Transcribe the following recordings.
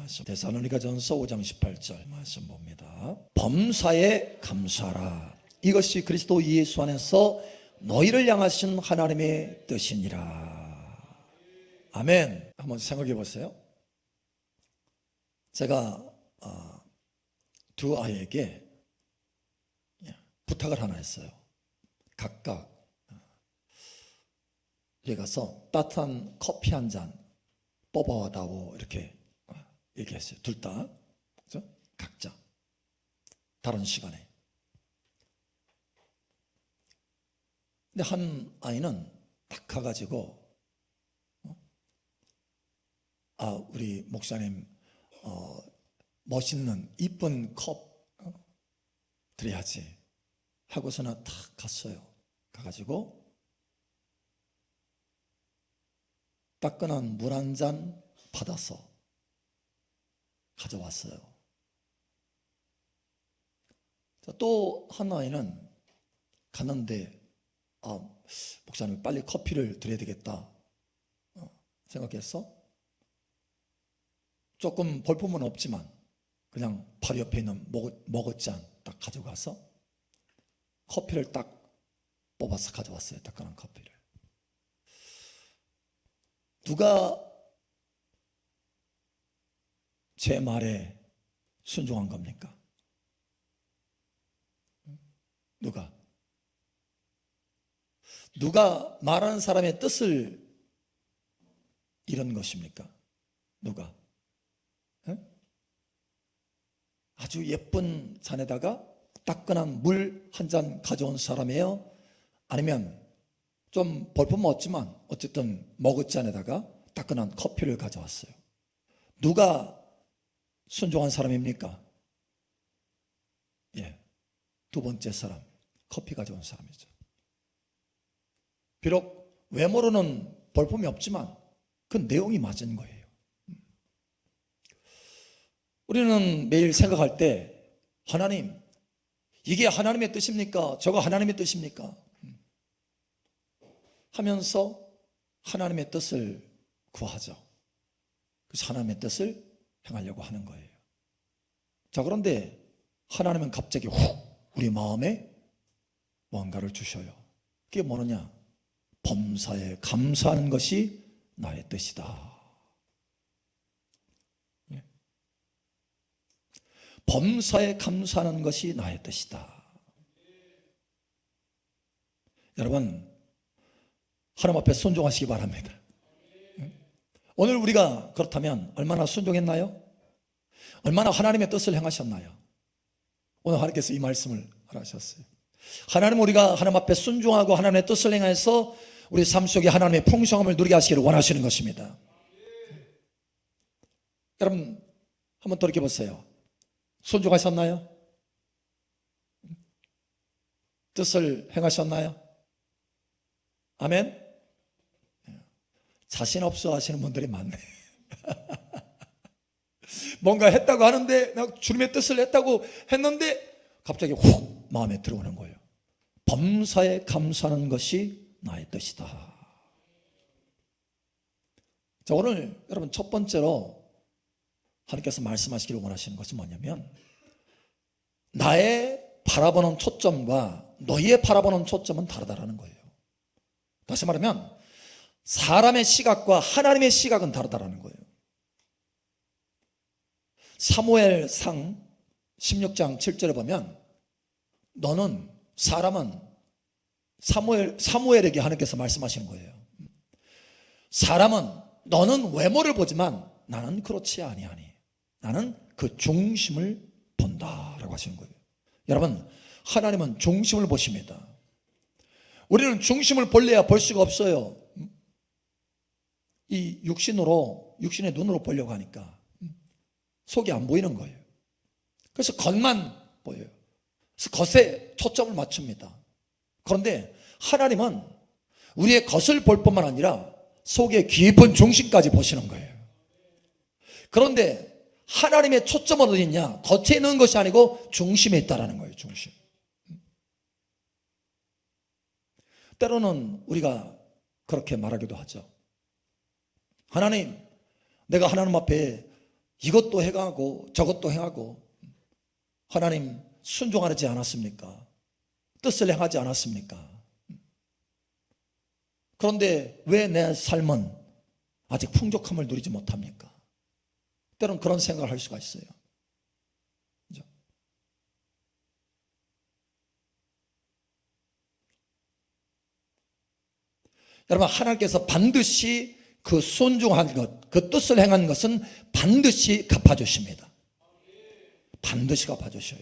말씀, 데살로니가전서 5장 18절 말씀 봅니다. 범사에 감사하라. 이것이 그리스도 예수 안에서 너희를 향하신 하나님의 뜻이니라. 아멘. 한번 생각해 보세요. 제가 두 아이에게 부탁을 하나 했어요. 각각 여기 가서 따뜻한 커피 한 잔 뽑아와다오 이렇게 얘기했어요. 둘 다, 그렇죠? 각자 다른 시간에. 근데 한 아이는 딱 가가지고 우리 목사님 멋있는 이쁜 컵 드려야지 하고서는 탁 갔어요. 가가지고 따끈한 물 한 잔 받아서 가져왔어요. 또 한 아이는 갔는데 목사님 빨리 커피를 드려야 되겠다 생각했어. 조금 볼품은 없지만 그냥 바로 옆에 있는 머그잔 딱 가져가서 커피를 딱 뽑아서 가져왔어요. 따끈한 커피를. 누가 제 말에 순종한 겁니까? 누가 말하는 사람의 뜻을 이룬 것입니까? 누가? 아주 예쁜 잔에다가 따끈한 물 한 잔 가져온 사람이에요? 아니면 좀 볼품 없지만 어쨌든 머그잔에다가 따끈한 커피를 가져왔어요. 누가 순종한 사람입니까? 두 번째 사람, 커피 가져온 사람이죠. 비록 외모로는 볼품이 없지만 그 내용이 맞은 거예요. 우리는 매일 생각할 때 하나님, 이게 하나님의 뜻입니까? 저거 하나님의 뜻입니까? 하면서 하나님의 뜻을 구하죠. 그래서 하나님의 뜻을 행하려고 하는 거예요. 자, 그런데 하나님은 갑자기 우리 마음에 뭔가를 주셔요. 그게 뭐느냐? 범사에 감사하는 것이 나의 뜻이다. 범사에 감사하는 것이 나의 뜻이다. 여러분, 하나님 앞에 순종하시기 바랍니다. 오늘 우리가 그렇다면 얼마나 순종했나요? 얼마나 하나님의 뜻을 행하셨나요? 오늘 하나님께서 이 말씀을 하셨어요. 하나님은 우리가 하나님 앞에 순종하고 하나님의 뜻을 행해서 우리 삶 속에 하나님의 풍성함을 누리게 하시기를 원하시는 것입니다. 여러분, 한번 돌이켜보세요. 순종하셨나요? 뜻을 행하셨나요? 아멘? 자신 없어 하시는 분들이 많네. 뭔가 했다고 하는데, 내가 주님의 뜻을 했다고 했는데 갑자기 훅 마음에 들어오는 거예요. 범사에 감사하는 것이 나의 뜻이다. 자, 오늘 여러분 첫 번째로 하나님께서 말씀하시기를 원하시는 것은 뭐냐면, 나의 바라보는 초점과 너희의 바라보는 초점은 다르다라는 거예요. 다시 말하면 사람의 시각과 하나님의 시각은 다르다라는 거예요. 사무엘상 16장 7절에 보면 사람은 사무엘에게 하나님께서 말씀하시는 거예요. 사람은 너는 외모를 보지만 나는 그렇지 아니하니 나는 그 중심을 본다라고 하시는 거예요. 여러분, 하나님은 중심을 보십니다. 우리는 중심을 볼래야 볼 수가 없어요. 이 육신의 눈으로 보려고 하니까 속이 안 보이는 거예요. 그래서 겉만 보여요. 그래서 겉에 초점을 맞춥니다. 그런데 하나님은 우리의 겉을 볼 뿐만 아니라 속의 깊은 중심까지 보시는 거예요. 그런데 하나님의 초점은 어디 있냐? 겉에 있는 것이 아니고 중심에 있다라는 거예요. 중심. 때로는 우리가 그렇게 말하기도 하죠. 하나님, 내가 하나님 앞에 이것도 행하고 저것도 행하고 하나님 순종하지 않았습니까? 뜻을 행하지 않았습니까? 그런데 왜 내 삶은 아직 풍족함을 누리지 못합니까? 때로는 그런 생각을 할 수가 있어요. 그렇죠? 여러분, 하나님께서 반드시 그 순종한 것, 그 뜻을 행한 것은 반드시 갚아주십니다. 반드시 갚아주셔요.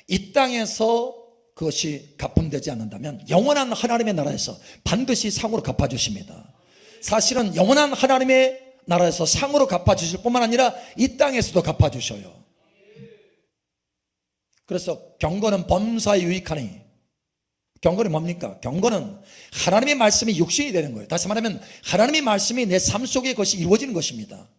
이 땅에서 그것이 갚음되지 않는다면 영원한 하나님의 나라에서 반드시 상으로 갚아주십니다. 사실은 영원한 하나님의 나라에서 상으로 갚아주실 뿐만 아니라 이 땅에서도 갚아주셔요. 그래서 경건은 범사에 유익하니, 경건이 뭡니까? 경건은 하나님의 말씀이 육신이 되는 거예요. 다시 말하면 하나님의 말씀이 내 삶 속에 그것이 이루어지는 것입니다.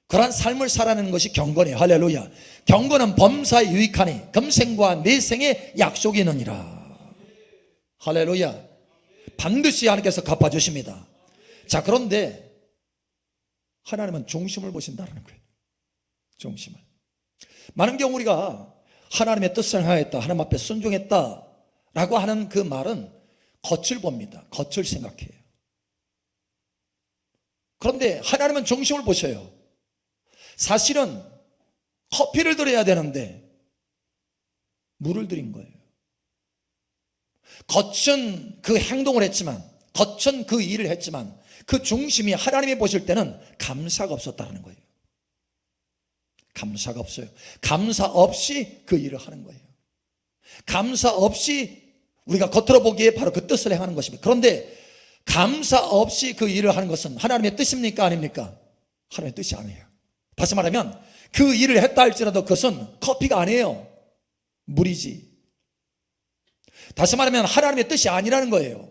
그러한 삶을 살아내는 것이 경건이에요. 할렐루야. 경건은 범사에 유익하니 금생과 내생에 약속이 있느니라. 할렐루야. 반드시 하나님께서 갚아주십니다. 자, 그런데 하나님은 중심을 보신다는 거예요. 중심을. 많은 경우 우리가 하나님의 뜻을 행하였다, 하나님 앞에 순종했다 라고 하는 그 말은 겉을 봅니다. 겉을 생각해요. 그런데 하나님은 중심을 보셔요. 사실은 커피를 드려야 되는데 물을 드린 거예요. 겉은 그 행동을 했지만, 겉은 그 일을 했지만 그 중심이 하나님이 보실 때는 감사가 없었다는 거예요. 감사가 없어요. 감사 없이 그 일을 하는 거예요. 감사 없이 우리가 겉으로 보기에 바로 그 뜻을 행하는 것입니다. 그런데 감사 없이 그 일을 하는 것은 하나님의 뜻입니까? 아닙니까? 하나님의 뜻이 아니에요. 다시 말하면 그 일을 했다 할지라도 그것은 커피가 아니에요. 물이지. 다시 말하면 하나님의 뜻이 아니라는 거예요.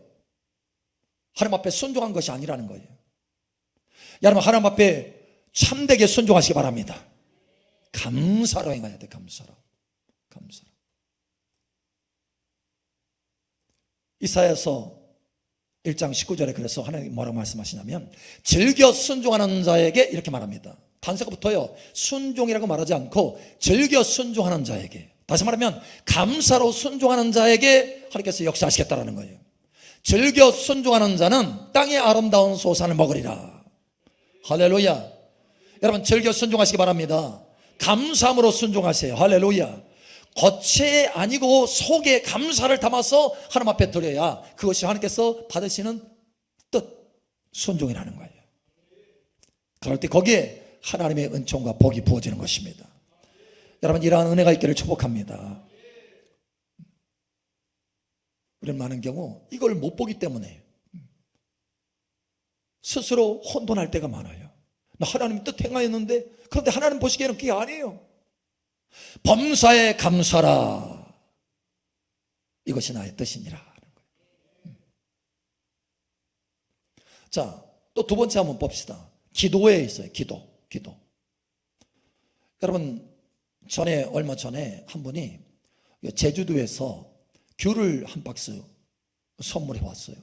하나님 앞에 순종한 것이 아니라는 거예요. 여러분, 하나님 앞에 참되게 순종하시기 바랍니다. 감사로 행해야 돼. 감사로. 감사로. 이사야서 1장 19절에 그래서 하나님이 뭐라고 말씀하시냐면 즐겨 순종하는 자에게 이렇게 말합니다. 단서가 붙어요. 순종이라고 말하지 않고 즐겨 순종하는 자에게, 다시 말하면 감사로 순종하는 자에게 하나님께서 역사하시겠다라는 거예요. 즐겨 순종하는 자는 땅의 아름다운 소산을 먹으리라. 할렐루야. 여러분, 즐겨 순종하시기 바랍니다. 감사함으로 순종하세요. 할렐루야. 겉에 아니고 속에 감사를 담아서 하나님 앞에 드려야 그것이 하나님께서 받으시는 뜻, 순종이라는 거예요. 그럴 때 거기에 하나님의 은총과 복이 부어지는 것입니다. 여러분, 이러한 은혜가 있기를 축복합니다. 우리는 많은 경우 이걸 못 보기 때문에 스스로 혼돈할 때가 많아요. 나 하나님 뜻 행하였는데, 그런데 하나님 보시기에는 그게 아니에요. 범사에 감사라, 이것이 나의 뜻이니라. 자, 또 두 번째 한번 봅시다. 기도에 있어요. 기도. 여러분, 얼마 전에 한 분이 제주도에서 귤을 한 박스 선물해 왔어요.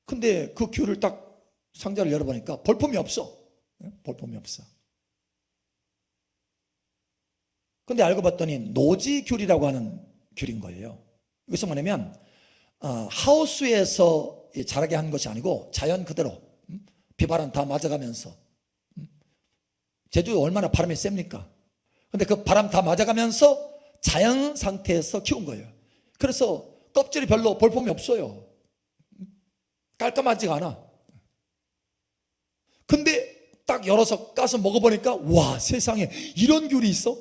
근데 그 귤을 딱 상자를 열어보니까 볼품이 없어. 볼품이 없어. 근데 알고 봤더니 노지귤이라고 하는 귤인 거예요. 이것은 뭐냐면 하우스에서 자라게 한 것이 아니고 자연 그대로 비바람 다 맞아가면서, 제주 얼마나 바람이 셉니까? 근데 그 바람 다 맞아가면서 자연 상태에서 키운 거예요. 그래서 껍질이 별로 볼품이 없어요. 깔끔하지가 않아. 근데 딱 열어서 까서 먹어보니까 와, 세상에 이런 귤이 있어?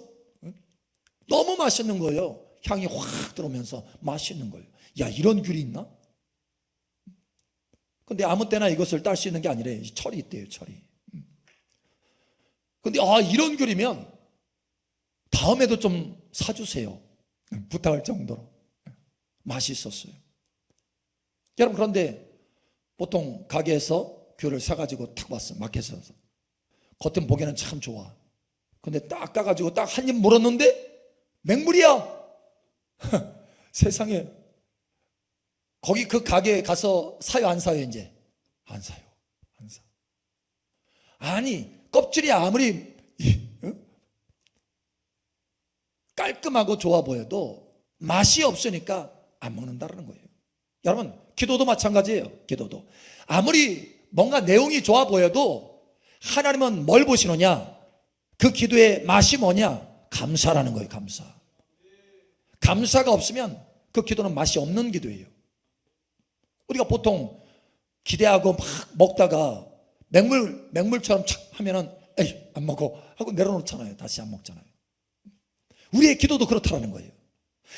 너무 맛있는 거예요. 향이 확 들어오면서 맛있는 거예요. 야, 이런 귤이 있나? 근데 아무 때나 이것을 딸 수 있는 게 아니래. 철이 있대요, 철이. 근데 이런 귤이면 다음에도 좀 사주세요. 부탁할 정도로 맛있었어요. 여러분, 그런데 보통 가게에서 귤을 사가지고 탁 왔어. 마켓에서. 겉은 보기에는 참 좋아. 근데 딱 까가지고 딱 한 입 물었는데 맹물이야. 세상에. 거기 그 가게에 가서 사요, 안 사요? 이제 안 사요. 안 사. 아니, 껍질이 아무리 깔끔하고 좋아 보여도 맛이 없으니까 안 먹는다는 거예요. 여러분, 기도도 마찬가지예요. 기도도 아무리 뭔가 내용이 좋아 보여도 하나님은 뭘 보시느냐? 그 기도의 맛이 뭐냐? 감사라는 거예요. 감사. 감사가 없으면 그 기도는 맛이 없는 기도예요. 우리가 보통 기대하고 막 먹다가 맹물처럼 착 하면은 에이 안 먹어 하고 내려놓잖아요. 다시 안 먹잖아요. 우리의 기도도 그렇다는 거예요.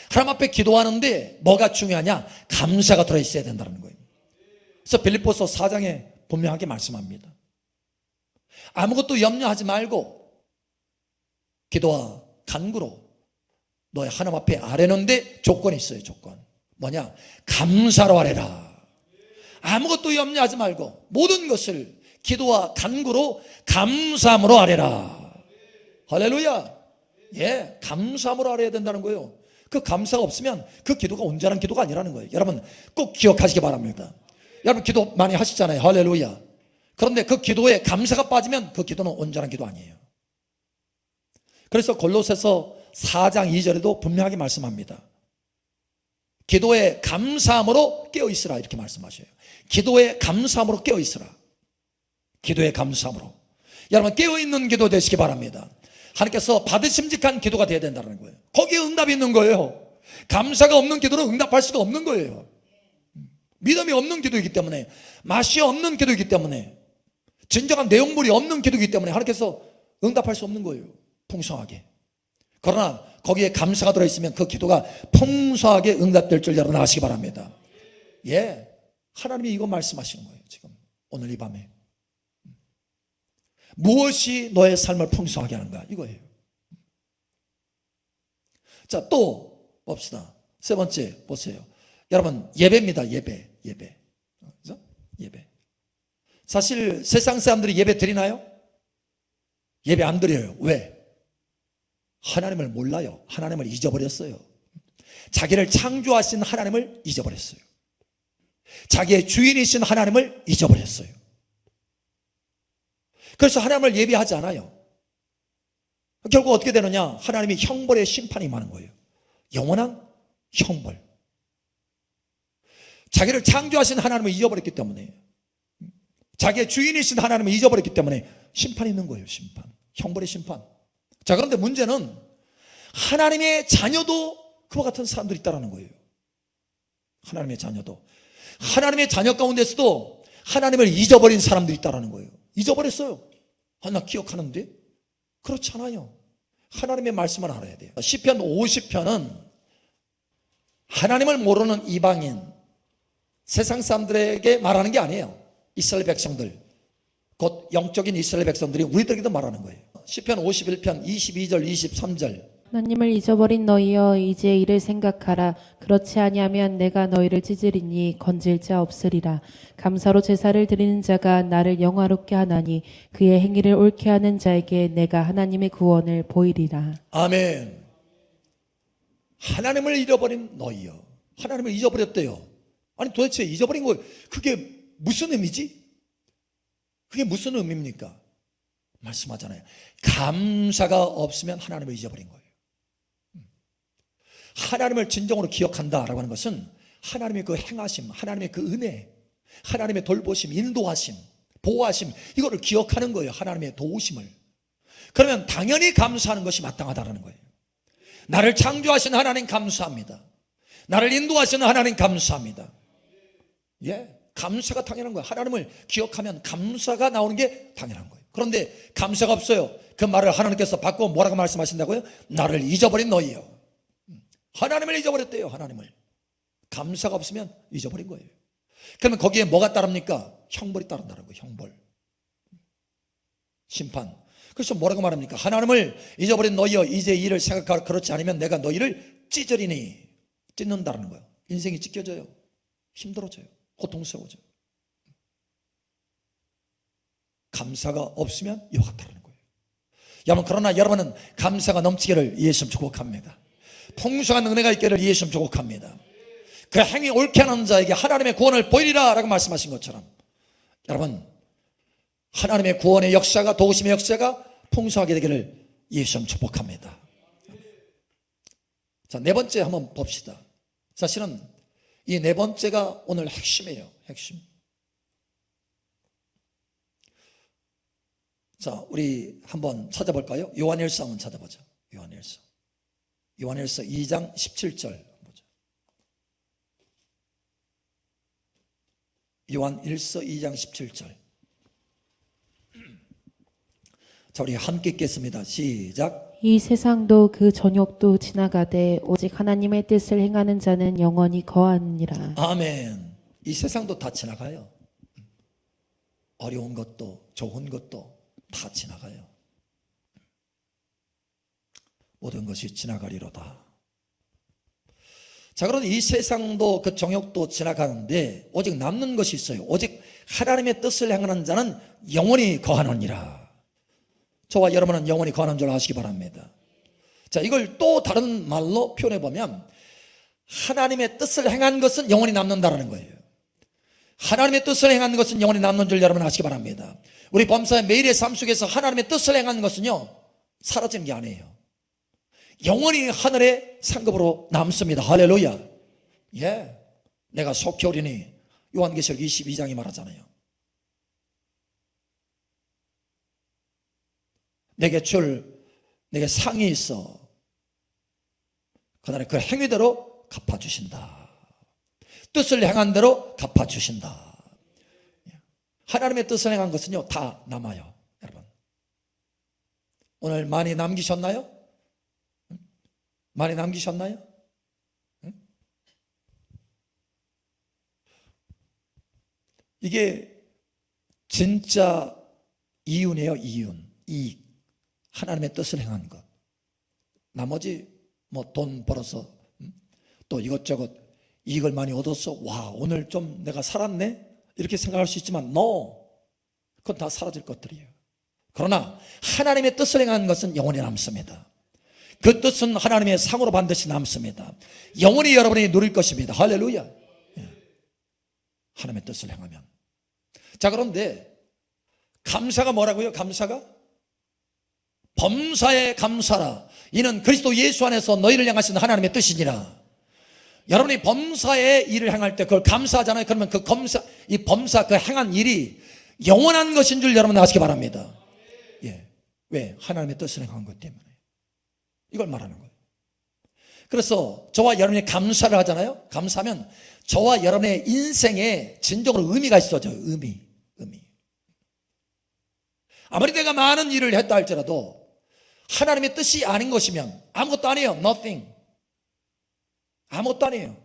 하나님 앞에 기도하는데 뭐가 중요하냐? 감사가 들어있어야 된다는 거예요. 그래서 빌립보서 4장에 분명하게 말씀합니다. 아무것도 염려하지 말고 기도와 간구로 너의 하나님 앞에 아뢰는데 조건이 있어요. 조건 뭐냐? 감사로 아뢰라. 아무것도 염려하지 말고 모든 것을 기도와 간구로 감사함으로 아뢰라. 할렐루야. 예, 감사함으로 아뢰야 된다는 거예요. 그 감사가 없으면 그 기도가 온전한 기도가 아니라는 거예요. 여러분 꼭 기억하시기 바랍니다. 여러분 기도 많이 하시잖아요. 할렐루야. 그런데 그 기도에 감사가 빠지면 그 기도는 온전한 기도 아니에요. 그래서 골로새서 4장 2절에도 분명하게 말씀합니다. 기도에 감사함으로 깨어있으라 이렇게 말씀하셔요. 기도에 감사함으로 깨어있으라. 기도에 감사함으로. 여러분 깨어있는 기도 되시기 바랍니다. 하나님께서 받으심직한 기도가 되어야 된다는 거예요. 거기에 응답이 있는 거예요. 감사가 없는 기도는 응답할 수가 없는 거예요. 믿음이 없는 기도이기 때문에, 맛이 없는 기도이기 때문에, 진정한 내용물이 없는 기도이기 때문에 하나님께서 응답할 수 없는 거예요. 풍성하게. 그러나 거기에 감사가 들어있으면 그 기도가 풍성하게 응답될 줄 여러분 아시기 바랍니다. 예, 하나님이 이거 말씀하시는 거예요. 지금 오늘 이 밤에 무엇이 너의 삶을 풍성하게 하는가 이거예요. 자, 또 봅시다. 세 번째 보세요. 여러분 예배입니다. 예배. 그죠? 예배. 사실 세상 사람들이 예배 드리나요? 예배 안 드려요. 왜? 하나님을 몰라요. 하나님을 잊어버렸어요. 자기를 창조하신 하나님을 잊어버렸어요. 자기의 주인이신 하나님을 잊어버렸어요. 그래서 하나님을 예배하지 않아요. 결국 어떻게 되느냐? 하나님이 형벌의 심판이 임하는 거예요. 영원한 형벌. 자기를 창조하신 하나님을 잊어버렸기 때문에, 자기의 주인이신 하나님을 잊어버렸기 때문에 심판이 있는 거예요. 심판. 형벌의 심판. 자, 그런데 문제는 하나님의 자녀도 그와 같은 사람들이 있다는 거예요. 하나님의 자녀도. 하나님의 자녀 가운데서도 하나님을 잊어버린 사람들이 있다는 거예요. 잊어버렸어요. 나 기억하는데? 그렇잖아요. 하나님의 말씀을 알아야 돼요. 시편 50편은 하나님을 모르는 이방인, 세상 사람들에게 말하는 게 아니에요. 이스라엘 백성들, 곧 영적인 이스라엘 백성들이 우리들에게도 말하는 거예요. 시편 51편 22절 23절 하나님을 잊어버린 너희여 이제 이를 생각하라. 그렇지 아니하면 내가 너희를 찢으리니 건질 자 없으리라. 감사로 제사를 드리는 자가 나를 영화롭게 하나니 그의 행위를 옳게 하는 자에게 내가 하나님의 구원을 보이리라. 아멘. 하나님을 잃어버린 너희여. 하나님을 잊어버렸대요. 아니 도대체 잊어버린 거 그게 무슨 의미지? 그게 무슨 의미입니까? 말씀하잖아요. 감사가 없으면 하나님을 잊어버린 거예요. 하나님을 진정으로 기억한다라고 하는 것은 하나님의 그 행하심, 하나님의 그 은혜, 하나님의 돌보심, 인도하심, 보호하심, 이거를 기억하는 거예요. 하나님의 도우심을. 그러면 당연히 감사하는 것이 마땅하다는 거예요. 나를 창조하신 하나님 감사합니다. 나를 인도하시는 하나님 감사합니다. 예, 감사가 당연한 거예요. 하나님을 기억하면 감사가 나오는 게 당연한 거예요. 그런데 감사가 없어요. 그 말을 하나님께서 바꿔 뭐라고 말씀하신다고요? 나를 잊어버린 너희요. 하나님을 잊어버렸대요. 하나님을. 감사가 없으면 잊어버린 거예요. 그러면 거기에 뭐가 따릅니까? 형벌이 따른다는 거예요. 형벌. 심판. 그래서 뭐라고 말합니까? 하나님을 잊어버린 너희여 이제 이를 생각하라. 그렇지 않으면 내가 너희를 찢으리니. 찢는다는 거예요. 인생이 찢겨져요. 힘들어져요. 고통스러워져요. 감사가 없으면 이와 같다는 거예요. 여러분, 그러나 여러분은 감사가 넘치기를 예수 축복합니다. 풍성한 은혜가 있기를 예수 축복합니다. 그 행위 옳게 하는 자에게 하나님의 구원을 보이리라 라고 말씀하신 것처럼 여러분, 하나님의 구원의 역사가, 도우심의 역사가 풍성하게 되기를 예수님 축복합니다. 자, 네 번째 한번 봅시다. 사실은 이 네 번째가 오늘 핵심이에요. 핵심. 자, 우리 한번 찾아볼까요? 요한일서 한번 찾아보자. 요한일서 2장 17절 보자. 요한일서 2장 17절. 자, 우리 함께 읽겠습니다. 시작. 이 세상도 그 전역도 지나가되 오직 하나님의 뜻을 행하는 자는 영원히 거하느니라. 아멘. 이 세상도 다 지나가요. 어려운 것도 좋은 것도 다 지나가요. 모든 것이 지나가리로다. 자, 그런데 이 세상도 그 정욕도 지나가는데 오직 남는 것이 있어요. 오직 하나님의 뜻을 행하는 자는 영원히 거하느니라. 저와 여러분은 영원히 거하는 줄 아시기 바랍니다. 자, 이걸 또 다른 말로 표현해 보면 하나님의 뜻을 행한 것은 영원히 남는다라는 거예요. 하나님의 뜻을 행한 것은 영원히 남는 줄 여러분 아시기 바랍니다. 우리 범사의 매일의 삶 속에서 하나님의 뜻을 행한 것은요, 사라지는 게 아니에요. 영원히 하늘의 상급으로 남습니다. 할렐루야. 예, 내가 속히 오리니 요한계시록 22장이 말하잖아요. 내게 상이 있어. 그날에 그 행위대로 갚아주신다. 뜻을 행한 대로 갚아주신다. 하나님의 뜻을 행한 것은요, 다 남아요. 여러분, 오늘 많이 남기셨나요? 많이 남기셨나요? 이게 진짜 이윤이에요. 이익. 하나님의 뜻을 행한 것. 나머지 뭐 돈 벌어서 또 이것저것 이익을 많이 얻어서 와, 오늘 좀 내가 살았네 이렇게 생각할 수 있지만 no, 그건 다 사라질 것들이에요. 그러나 하나님의 뜻을 행한 것은 영원히 남습니다. 그 뜻은 하나님의 상으로 반드시 남습니다. 영원히 여러분이 누릴 것입니다. 할렐루야. 하나님의 뜻을 행하면. 자, 그런데 감사가 뭐라고요? 감사가 범사에 감사라. 이는 그리스도 예수 안에서 너희를 향하신 하나님의 뜻이니라. 여러분이 범사의 일을 행할 때 그걸 감사하잖아요. 그러면 이 범사 그 행한 일이 영원한 것인 줄 여러분 아시기 바랍니다. 예. 왜? 하나님의 뜻을 행한 것 때문에. 이걸 말하는 거예요. 그래서 저와 여러분이 감사를 하잖아요. 감사하면 저와 여러분의 인생에 진정으로 의미가 있어져요. 의미. 아무리 내가 많은 일을 했다 할지라도 하나님의 뜻이 아닌 것이면 아무것도 아니에요. Nothing. 아무것도 아니에요.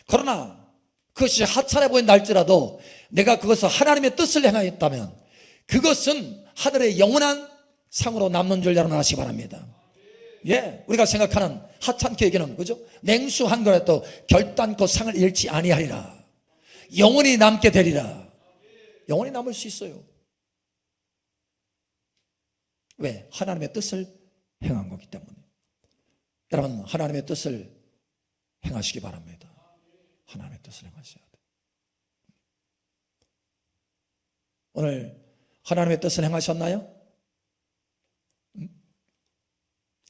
그러나 그것이 하찮아 보인다 할지라도 내가 그것을 하나님의 뜻을 행하였다면 그것은 하늘의 영원한 상으로 남는 줄 여러분 아시기 바랍니다. 예, 우리가 생각하는 하찮게 얘기는 그죠? 냉수 한 그릇도 결단코 상을 잃지 아니하리라. 영원히 남게 되리라. 영원히 남을 수 있어요. 왜? 하나님의 뜻을 행한 거기 때문에. 여러분, 하나님의 뜻을 행하시기 바랍니다. 하나님의 뜻을 행하셔야 돼요. 오늘 하나님의 뜻을 행하셨나요?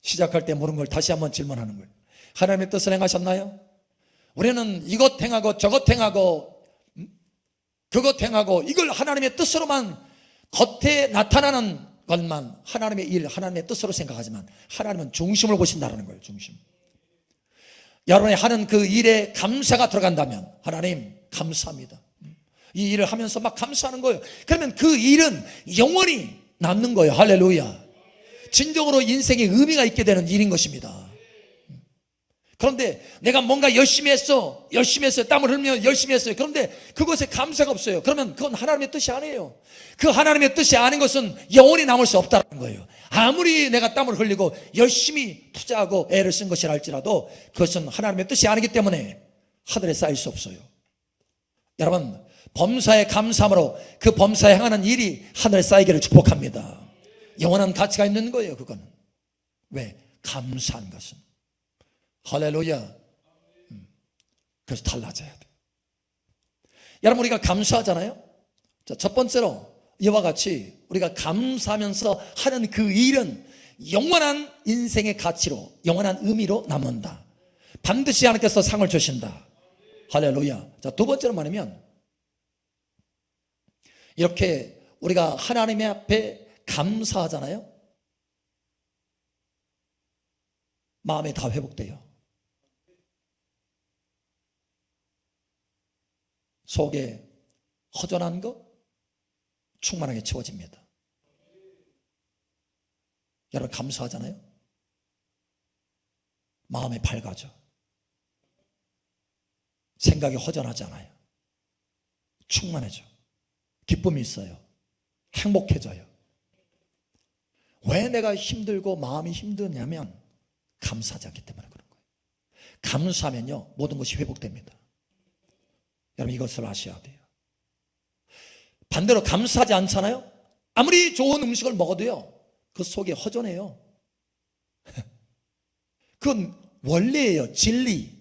시작할 때 물은 걸 다시 한번 질문하는 거예요. 하나님의 뜻을 행하셨나요? 우리는 이것 행하고 저것 행하고 그것 행하고 이걸 하나님의 뜻으로만 겉에 나타나는 것만 하나님의 일, 하나님의 뜻으로 생각하지만 하나님은 중심을 보신다는 거예요. 중심. 여러분이 하는 그 일에 감사가 들어간다면 하나님 감사합니다. 이 일을 하면서 막 감사하는 거예요. 그러면 그 일은 영원히 남는 거예요. 할렐루야. 진정으로 인생에 의미가 있게 되는 일인 것입니다. 그런데 내가 뭔가 열심히 했어요. 땀을 흘리며 열심히 했어요. 그런데 그것에 감사가 없어요. 그러면 그건 하나님의 뜻이 아니에요. 그 하나님의 뜻이 아닌 것은 영원히 남을 수 없다는 거예요. 아무리 내가 땀을 흘리고 열심히 투자하고 애를 쓴 것이라 할지라도 그것은 하나님의 뜻이 아니기 때문에 하늘에 쌓일 수 없어요. 여러분, 범사에 감사함으로 그 범사에 행하는 일이 하늘에 쌓이기를 축복합니다. 영원한 가치가 있는 거예요. 그거는. 왜? 감사한 것은. 할렐루야. 그래서 달라져야 돼. 여러분, 우리가 감사하잖아요. 자, 첫 번째로 이와 같이 우리가 감사하면서 하는 그 일은 영원한 인생의 가치로, 영원한 의미로 남는다. 반드시 하나님께서 상을 주신다. 할렐루야. 자, 두 번째로 말하면, 이렇게 우리가 하나님의 앞에 감사하잖아요. 마음이 다 회복돼요. 속에 허전한 거 충만하게 채워집니다. 여러분 감사하잖아요. 마음이 밝아져. 생각이 허전하지 않아요. 충만해져. 기쁨이 있어요. 행복해져요. 왜 내가 힘들고 마음이 힘드냐면 감사하지 않기 때문에 그런 거예요. 감사하면요 모든 것이 회복됩니다. 여러분 이것을 아셔야 돼요. 반대로 감사하지 않잖아요. 아무리 좋은 음식을 먹어도요 그 속이 허전해요. 그건 원리예요. 진리.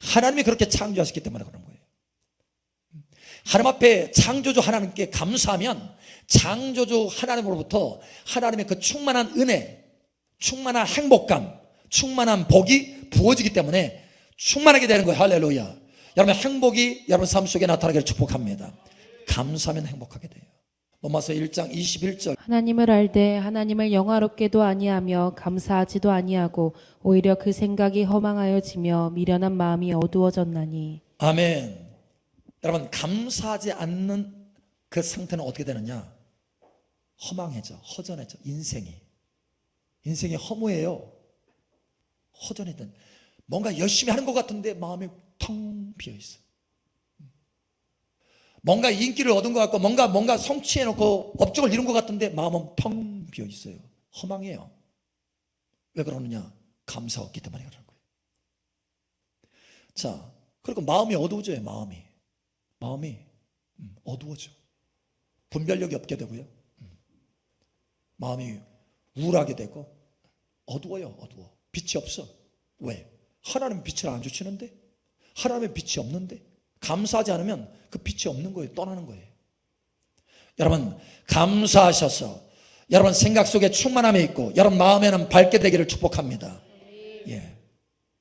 하나님이 그렇게 창조하셨기 때문에 그런 거예요. 하나님 앞에 창조주 하나님께 감사하면 창조주 하나님으로부터 하나님의 그 충만한 은혜, 충만한 행복감, 충만한 복이 부어지기 때문에 충만하게 되는 거예요. 할렐루야. 여러분 행복이 여러분 삶 속에 나타나기를 축복합니다. 감사하면 행복하게 돼요. 로마서 1장 21절. 하나님을 알되 하나님을 영화롭게도 아니하며 감사하지도 아니하고 오히려 그 생각이 허망하여지며 미련한 마음이 어두워졌나니. 아멘. 여러분 감사하지 않는 그 상태는 어떻게 되느냐? 허망해져, 허전해져. 인생이 허무해요. 허전해져. 뭔가 열심히 하는 것 같은데 마음이 텅 비어있어요. 뭔가 인기를 얻은 것 같고 뭔가 성취해놓고 업적을 이룬 것 같은데 마음은 텅 비어있어요. 허망해요. 왜 그러느냐? 감사 없기 때문에 그러는 거예요. 자, 그리고 마음이 어두워져요. 마음이 어두워져. 분별력이 없게 되고요. 마음이 우울하게 되고 어두워요. 빛이 없어. 왜? 하나님 빛을 안 주시는데? 하나님의 빛이 없는데? 감사하지 않으면 그 빛이 없는 거예요. 떠나는 거예요. 여러분 감사하셔서 여러분 생각 속에 충만함이 있고 여러분 마음에는 밝게 되기를 축복합니다. 예,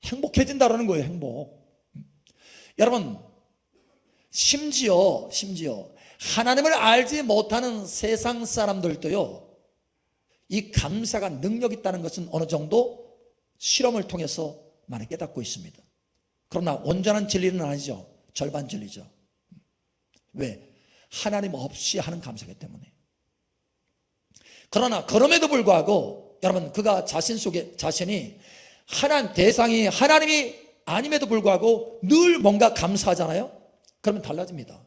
행복해진다라는 거예요. 행복. 여러분 심지어 하나님을 알지 못하는 세상 사람들도요 이 감사가 능력 있다는 것은 어느 정도 실험을 통해서 많이 깨닫고 있습니다. 그러나 온전한 진리는 아니죠. 절반 진리죠. 왜? 하나님 없이 하는 감사이기 때문에. 그러나 그럼에도 불구하고 여러분 그가 자신이 대상이 하나님이 아님에도 불구하고 늘 뭔가 감사하잖아요. 그러면 달라집니다.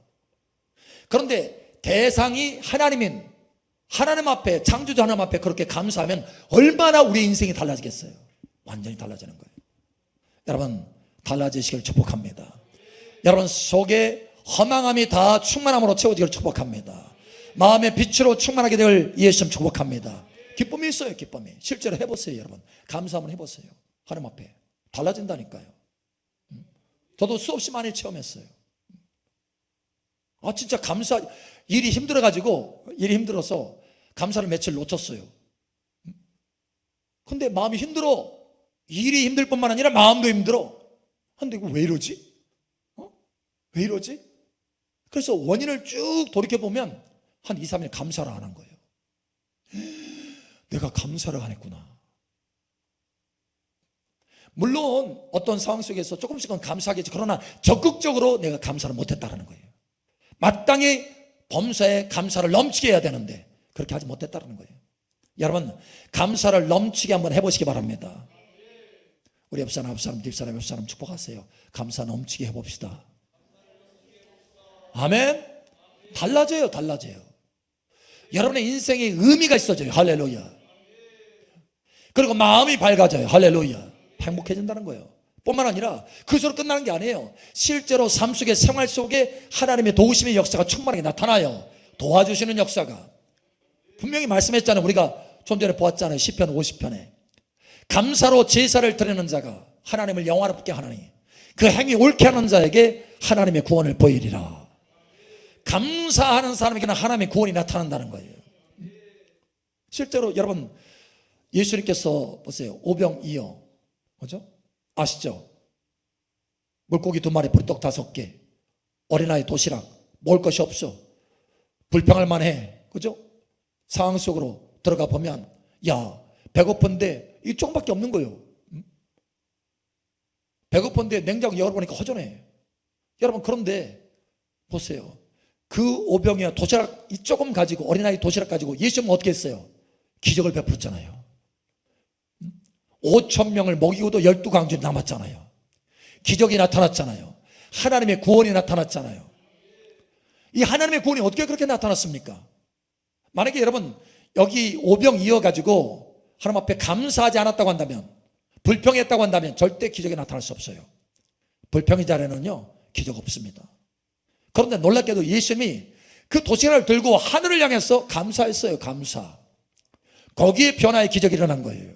그런데 대상이 하나님인 하나님 앞에, 창조주 하나님 앞에 그렇게 감사하면 얼마나 우리 인생이 달라지겠어요. 완전히 달라지는 거예요. 여러분 달라지시길 축복합니다. 여러분 속에 허망함이 다 충만함으로 채워지기를 축복합니다. 마음의 빛으로 충만하게 되길 예수님 축복합니다. 기쁨이 있어요. 기쁨이. 실제로 해보세요. 여러분 감사 한번 해보세요. 하나님 앞에 달라진다니까요. 저도 수없이 많이 체험했어요. 진짜 일이 힘들어서 감사를 며칠 놓쳤어요. 근데 마음이 힘들어. 일이 힘들 뿐만 아니라 마음도 힘들어. 근데 이거 왜 이러지? 왜 이러지? 그래서 원인을 쭉 돌이켜보면 한 2, 3일 감사를 안 한 거예요. 내가 감사를 안 했구나. 물론 어떤 상황 속에서 조금씩은 감사하겠지. 그러나 적극적으로 내가 감사를 못했다는 거예요. 마땅히 범사에 감사를 넘치게 해야 되는데 그렇게 하지 못했다는 거예요. 여러분 감사를 넘치게 한번 해보시기 바랍니다. 우리 옆사람, 앞사람, 뒷사람, 옆사람 축복하세요. 감사 넘치게 해봅시다. 아멘. 달라져요. 여러분의 인생에 의미가 있어져요. 할렐루야. 그리고 마음이 밝아져요. 할렐루야. 행복해진다는 거예요. 뿐만 아니라 그것으로 끝나는 게 아니에요. 실제로 삶 속에, 생활 속에 하나님의 도우심의 역사가 충만하게 나타나요. 도와주시는 역사가. 분명히 말씀했잖아요. 우리가 좀 전에 보았잖아요. 시편 50편에 감사로 제사를 드리는 자가 하나님을 영화롭게 하나니 그 행위 옳게 하는 자에게 하나님의 구원을 보이리라. 감사하는 사람에게는 하나님의 구원이 나타난다는 거예요. 실제로 여러분, 예수님께서 보세요. 오병이어, 뭐죠? 아시죠? 물고기 2마리, 보리떡 5개, 어린아이 도시락, 먹을 것이 없어. 불평할 만해. 그죠? 상황 속으로 들어가 보면, 야, 배고픈데 이 조금밖에 없는 거예요. 배고픈데 냉장고 열어보니까 허전해. 여러분, 그런데 보세요. 그 오병이어 도시락 이 조금 가지고, 어린아이 도시락 가지고 예수님은 어떻게 했어요? 기적을 베풀었잖아요. 5,000명을 먹이고도 12강주에 남았잖아요. 기적이 나타났잖아요. 하나님의 구원이 나타났잖아요. 이 하나님의 구원이 어떻게 그렇게 나타났습니까? 만약에 여러분 여기 오병이어 가지고 하나님 앞에 감사하지 않았다고 한다면, 불평했다고 한다면 절대 기적이 나타날 수 없어요. 불평의 자리에는요 기적 없습니다. 그런데 놀랍게도 예수님이 그 도시락을 들고 하늘을 향해서 감사했어요. 감사. 거기에 변화의 기적이 일어난 거예요.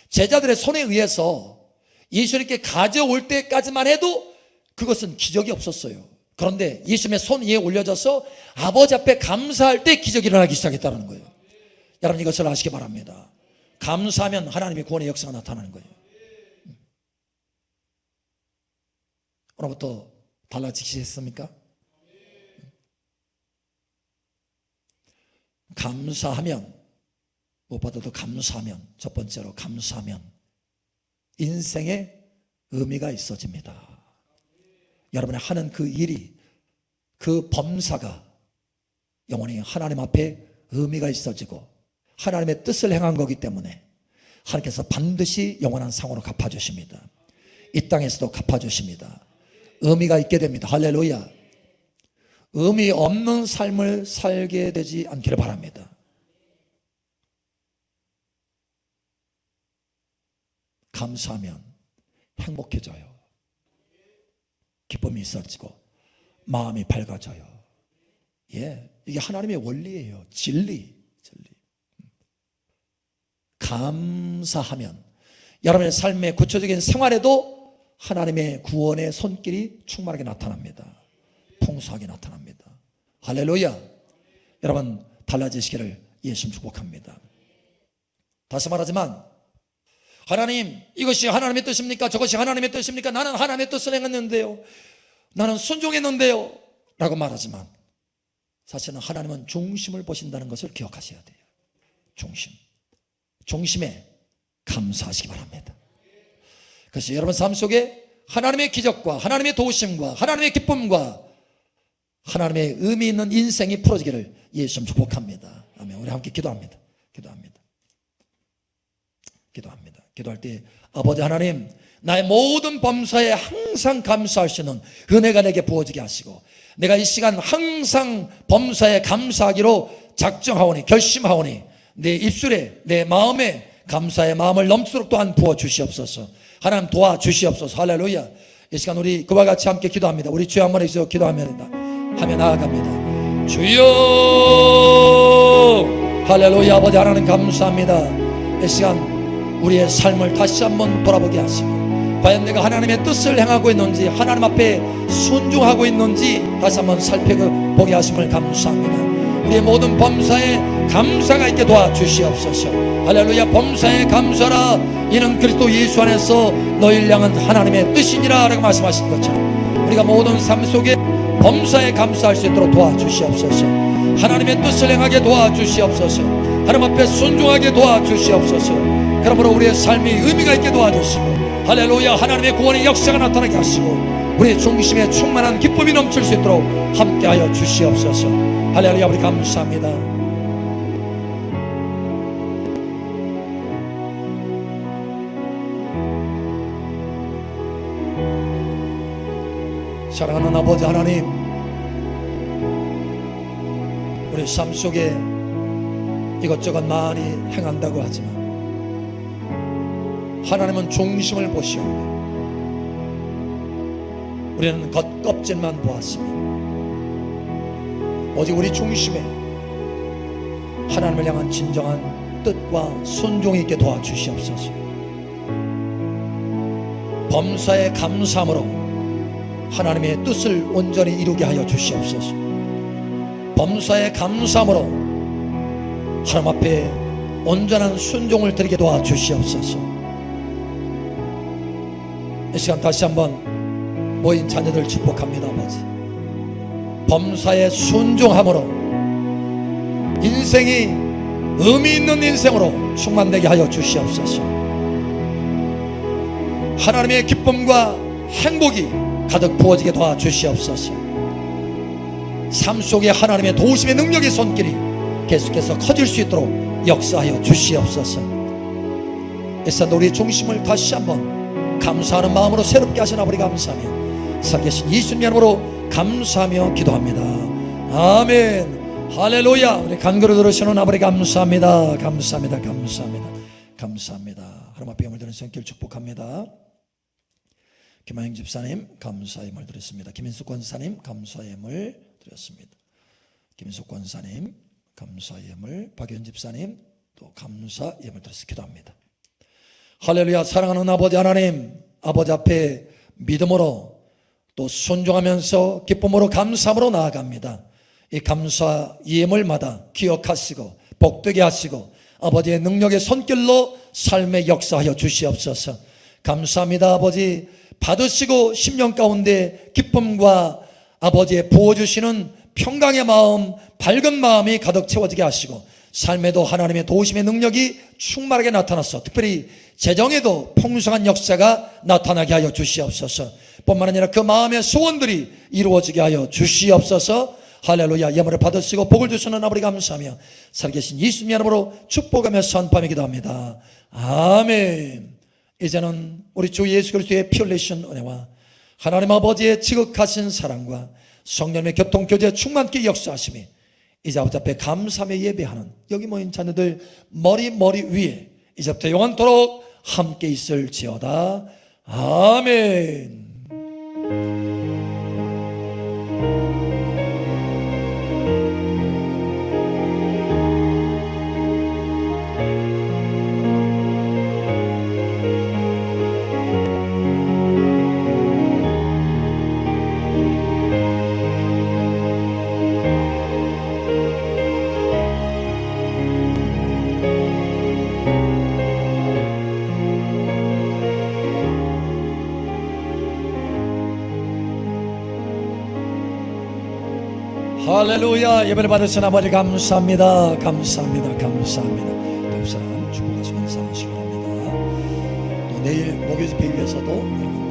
제자들의 손에 의해서 예수님께 가져올 때까지만 해도 그것은 기적이 없었어요. 그런데 예수님의 손 위에 올려져서 아버지 앞에 감사할 때 기적이 일어나기 시작했다는 거예요. 여러분, 이것을 아시기 바랍니다. 감사하면 하나님의 구원의 역사가 나타나는 거예요. 오늘부터 달라지시겠습니까? 감사하면, 무엇보다도 감사하면, 첫 번째로 감사하면 인생에 의미가 있어집니다. 여러분이 하는 그 일이, 그 범사가 영원히 하나님 앞에 의미가 있어지고 하나님의 뜻을 행한 거기 때문에 하나님께서 반드시 영원한 상으로 갚아주십니다. 이 땅에서도 갚아주십니다. 의미가 있게 됩니다. 할렐루야. 의미 없는 삶을 살게 되지 않기를 바랍니다. 감사하면 행복해져요. 기쁨이 있어지고 마음이 밝아져요. 예, 이게 하나님의 원리예요. 진리. 감사하면 여러분의 삶의 구체적인 생활에도 하나님의 구원의 손길이 충만하게 나타납니다. 풍성하게 나타납니다. 할렐루야. 여러분, 달라지시기를 예수님 축복합니다. 다시 말하지만, 하나님, 이것이 하나님의 뜻입니까? 저것이 하나님의 뜻입니까? 나는 하나님의 뜻을 행했는데요, 나는 순종했는데요 라고 말하지만, 사실은 하나님은 중심을 보신다는 것을 기억하셔야 돼요. 중심에 감사하시기 바랍니다. 그래서 여러분 삶 속에 하나님의 기적과 하나님의 도우심과 하나님의 기쁨과 하나님의 의미 있는 인생이 풀어지기를 예수님 축복합니다. 아멘. 우리 함께 기도합니다. 기도할 때, 아버지 하나님, 나의 모든 범사에 항상 감사할 수 있는 은혜가 내게 부어지게 하시고, 내가 이 시간 항상 범사에 감사하기로 작정하오니, 결심하오니, 내 입술에, 내 마음에 감사의 마음을 넘치도록 또한 부어주시옵소서. 하나님 도와주시옵소서. 할렐루야. 이 시간 우리 그와 같이 함께 기도합니다. 우리 주여 한번 해주세요. 하며 나아갑니다. 주여. 할렐루야. 아버지 하나님 감사합니다. 이 시간 우리의 삶을 다시 한번 돌아보게 하시고, 과연 내가 하나님의 뜻을 행하고 있는지, 하나님 앞에 순종하고 있는지 다시 한번 살펴보게 하심을 감사합니다. 우리의 모든 범사에 감사가 있게 도와주시옵소서. 할렐루야. 범사에 감사라, 이는 그리스도 예수 안에서 너희를 향한 하나님의 뜻이니라 라고 말씀하신 것처럼, 우리가 모든 삶 속에 범사에 감사할 수 있도록 도와주시옵소서. 하나님의 뜻을 행하게 도와주시옵소서. 하나님 앞에 순종하게 도와주시옵소서. 그러므로 우리의 삶이 의미가 있게 도와주시고, 할렐루야. 하나님의 구원의 역사가 나타나게 하시고, 우리의 중심에 충만한 기쁨이 넘칠 수 있도록 함께하여 주시옵소서. 할렐루야. 우리 감사합니다. 사랑하는 아버지 하나님, 우리 삶 속에 이것저것 많이 행한다고 하지만 하나님은 중심을 보시옵니다. 우리는 겉껍질만 보았습니다. 오직 우리 중심에 하나님을 향한 진정한 뜻과 순종이 있게 도와주시옵소서. 범사에 감사함으로 하나님의 뜻을 온전히 이루게 하여 주시옵소서. 범사에 감사함으로 하나님 앞에 온전한 순종을 드리게 도와 주시옵소서. 이 시간 다시 한번 모인 자녀들 축복합니다. 아버지, 범사에 순종함으로 인생이 의미 있는 인생으로 충만되게 하여 주시옵소서. 하나님의 기쁨과 행복이 가득 부어지게 도와주시옵소서. 삶 속에 하나님의 도우심의 능력의 손길이 계속해서 커질 수 있도록 역사하여 주시옵소서. 이 시간 우리의 중심을 다시 한번 감사하는 마음으로 새롭게 하신 아버지 감사하며 살아계신 예수님 이름으로 감사하며 기도합니다. 아멘. 할렐루야. 우리 간구를 들으시는 아버지 감사합니다. 감사합니다. 감사합니다. 감사합니다. 하나님 앞에 영을 드리는 성길 축복합니다. 김하영 집사님 감사의 말 드렸습니다. 김인숙 권사님 감사의 예물 드렸습니다. 김인숙 권사님 감사의 예물, 박연 집사님 또 감사 예물 드려서 기도합니다. 할렐루야. 사랑하는 아버지 하나님, 아버지 앞에 믿음으로 또 순종하면서 기쁨으로 감사함으로 나아갑니다. 이 감사 예물마다 기억하시고 복되게 하시고 아버지의 능력의 손길로 삶의 역사하여 주시옵소서. 감사합니다. 아버지, 받으시고 심령 가운데 기쁨과 아버지의 부어주시는 평강의 마음, 밝은 마음이 가득 채워지게 하시고 삶에도 하나님의 도우심의 능력이 충만하게 나타나서 특별히 재정에도 풍성한 역사가 나타나게 하여 주시옵소서. 뿐만 아니라 그 마음의 소원들이 이루어지게 하여 주시옵소서. 할렐루야. 예물을 받으시고 복을 주시는 아버지 감사하며 살아계신 예수님 이름으로 축복하며 선포하며 기도합니다. 아멘. 이제는 우리 주 예수 그리스도의 피 흘리신 은혜와 하나님 아버지의 지극하신 사랑과 성령의 교통교제 충만케 역사하심이 이제 아버지 앞에 감사하며 예배하는 여기 모인 자녀들 머리 위에 이제부터 영원토록 함께 있을지어다. 아멘. 할렐루야. 예배를 받으신 아버지 감사합니다. 감사합니다. 감사합니다. 다음 사람 축복하시고 인사하시기 바랍니다. 또 내일 목요 집회 위해서도 여러분